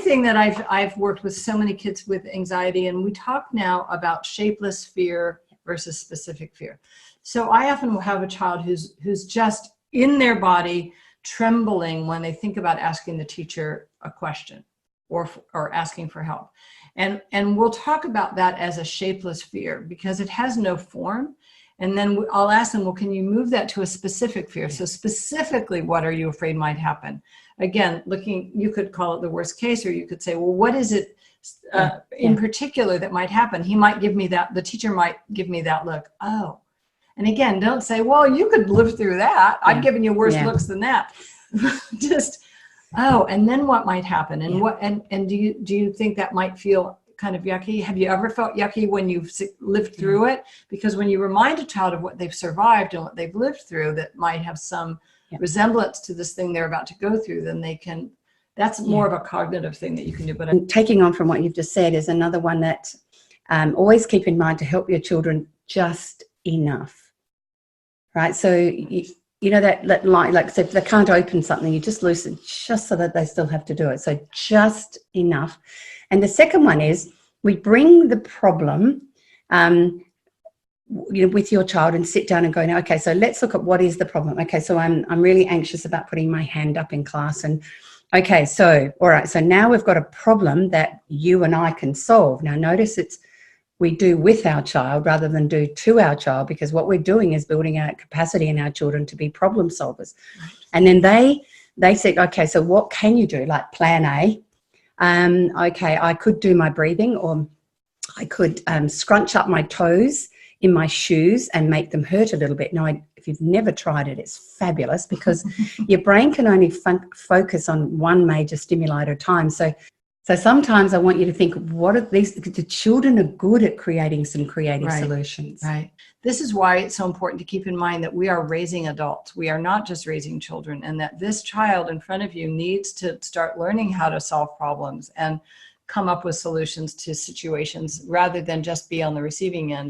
thing that I've worked with so many kids with anxiety, and we talk now about shapeless fear versus specific fear. So I often will have a child who's just in their body trembling when they think about asking the teacher a question or asking for help. And we'll talk about that as a shapeless fear because it has no form. And then I'll ask them, well, can you move that to a specific fear? So specifically, what are you afraid might happen? Again, you could call it the worst case, or you could say, well, what is it in particular that might happen? He might give me that, the teacher might give me that look. Oh, and again, don't say, well, you could live through that. I've given you worse looks than that. Just, oh, and then what might happen? And what, and do you think that might feel kind of yucky? Have you ever felt yucky when you've lived through it? Because when you remind a child of what they've survived and what they've lived through that might have some resemblance to this thing they're about to go through, then they can, that's more of a cognitive thing that you can do. But and taking on from what you've just said is another one that always keep in mind to help your children just enough. Right, so you know that like so if they can't open something, you just loosen just so that they still have to do it. So just enough. And the second one is we bring the problem, with your child and sit down and go, now, okay, so let's look at what is the problem. Okay, so I'm really anxious about putting my hand up in class, and okay, so all right, so now we've got a problem that you and I can solve. Now notice we do with our child rather than do to our child, because what we're doing is building our capacity in our children to be problem solvers. Right. And then they say, okay, so what can you do? Like plan A. Okay, I could do my breathing, or I could scrunch up my toes in my shoes and make them hurt a little bit. Now, if you've never tried it, it's fabulous because your brain can only focus on one major stimuli at a time. So sometimes I want you to think, what are these? The children are good at creating some creative solutions. Right. This is why it's so important to keep in mind that we are raising adults. We are not just raising children, and that this child in front of you needs to start learning how to solve problems and come up with solutions to situations rather than just be on the receiving end.